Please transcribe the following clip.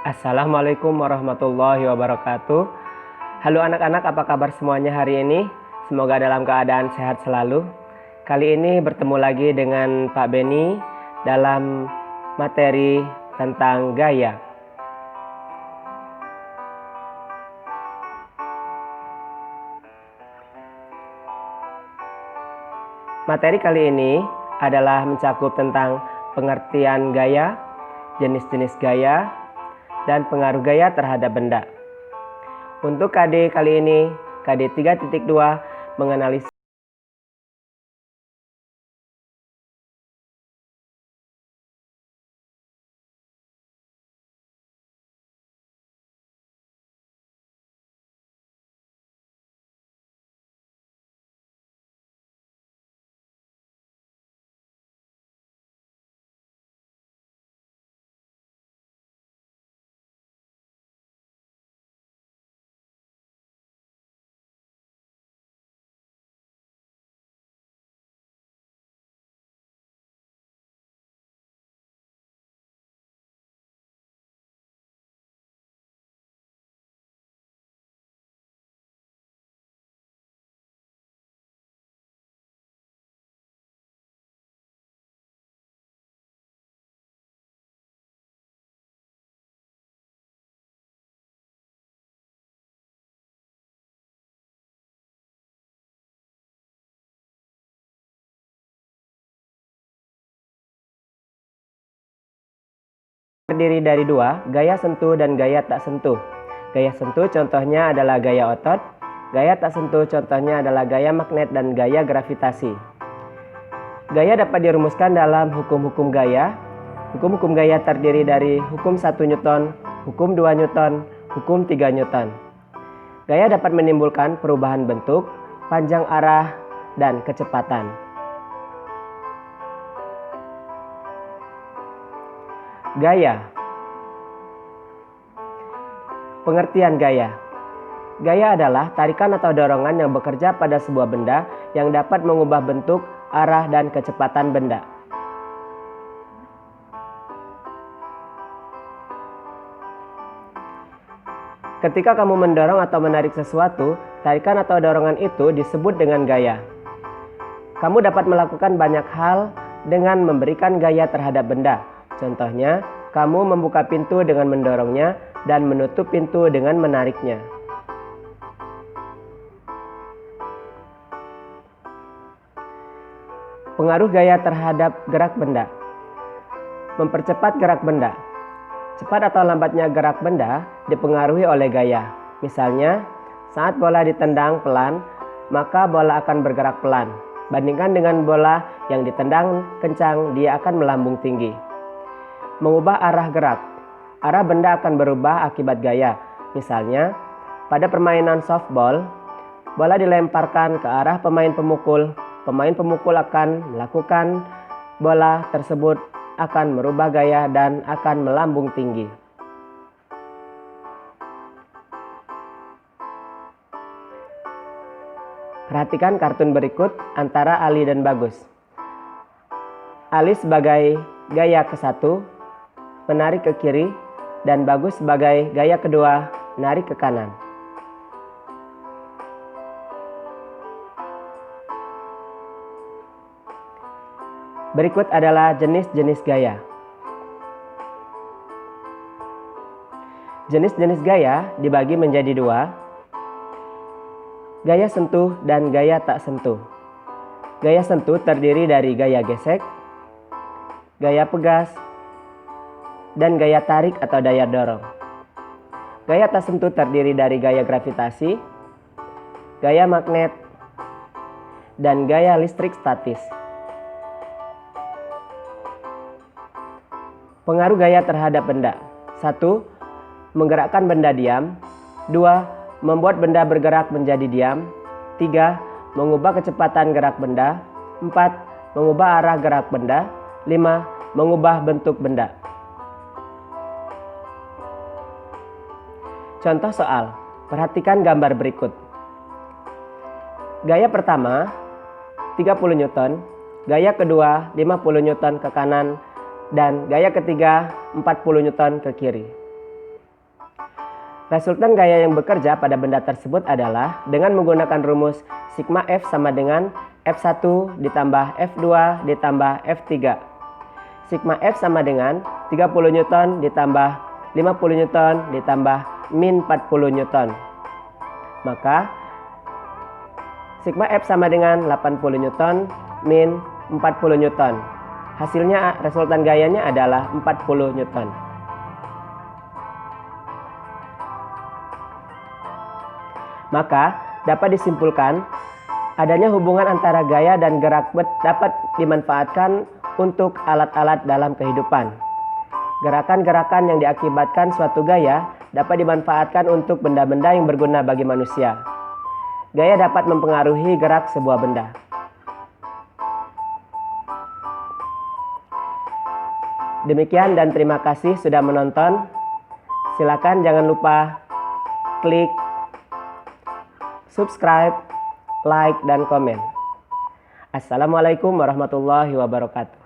Assalamualaikum warahmatullahi wabarakatuh. Halo anak-anak, apa kabar semuanya hari ini? Semoga dalam keadaan sehat selalu. Kali ini bertemu lagi dengan Pak Beni dalam materi tentang gaya. Materi kali ini adalah mencakup tentang pengertian gaya, jenis-jenis gaya, dan pengaruh gaya terhadap benda. Untuk KD kali ini, KD 3.2 menganalisis terdiri dari dua, gaya sentuh dan gaya tak sentuh. Gaya sentuh contohnya adalah gaya otot, gaya tak sentuh contohnya adalah gaya magnet dan gaya gravitasi. Gaya dapat dirumuskan dalam hukum-hukum gaya. Hukum-hukum gaya terdiri dari hukum 1 Newton, hukum 2 Newton, hukum 3 Newton. Gaya dapat menimbulkan perubahan bentuk, panjang arah, dan kecepatan. Gaya. Pengertian gaya. Gaya adalah tarikan atau dorongan yang bekerja pada sebuah benda yang dapat mengubah bentuk, arah, dan kecepatan benda. Ketika kamu mendorong atau menarik sesuatu, tarikan atau dorongan itu disebut dengan gaya. Kamu dapat melakukan banyak hal dengan memberikan gaya terhadap benda. Contohnya, kamu membuka pintu dengan mendorongnya dan menutup pintu dengan menariknya. Pengaruh gaya terhadap gerak benda. Mempercepat gerak benda. Cepat atau lambatnya gerak benda dipengaruhi oleh gaya. Misalnya, saat bola ditendang pelan, maka bola akan bergerak pelan. Bandingkan dengan bola yang ditendang kencang, dia akan melambung tinggi. Mengubah arah gerak. Arah benda akan berubah akibat gaya. Misalnya, pada permainan softball, bola dilemparkan ke arah pemain pemukul. Pemain pemukul akan melakukan bola tersebut akan merubah gaya dan akan melambung tinggi. Perhatikan kartun berikut antara Ali dan Bagus. Ali sebagai gaya ke-1, menarik ke kiri, dan Bagus sebagai gaya kedua, menarik ke kanan. Berikut adalah jenis-jenis gaya. Jenis-jenis gaya dibagi menjadi dua, gaya sentuh dan gaya tak sentuh. Gaya sentuh terdiri dari gaya gesek, gaya pegas, dan gaya tarik atau daya dorong. Gaya tak sentuh terdiri dari gaya gravitasi, gaya magnet, dan gaya listrik statis. Pengaruh gaya terhadap benda. 1. Menggerakkan benda diam. 2. Membuat benda bergerak menjadi diam. 3. Mengubah kecepatan gerak benda. 4. Mengubah arah gerak benda. 5. Mengubah bentuk benda. Contoh soal. Perhatikan gambar berikut. Gaya pertama 30 Newton, gaya kedua 50 Newton ke kanan, dan gaya ketiga 40 Newton ke kiri. Resultan gaya yang bekerja pada benda tersebut adalah dengan menggunakan rumus sigma F sama dengan F1 ditambah F2 ditambah F3. Sigma F sama dengan 30 Newton ditambah 50 Newton ditambah min 40 Newton. Maka sigma F sama dengan 80 Newton min 40 Newton. Hasilnya resultan gayanya adalah 40 Newton. Maka dapat disimpulkan adanya hubungan antara gaya dan gerak dapat dimanfaatkan untuk alat-alat dalam kehidupan. Gerakan-gerakan yang diakibatkan suatu gaya dapat dimanfaatkan untuk benda-benda yang berguna bagi manusia. Gaya dapat mempengaruhi gerak sebuah benda. Demikian dan terima kasih sudah menonton. Silakan jangan lupa klik subscribe, like, dan komen. Assalamualaikum warahmatullahi wabarakatuh.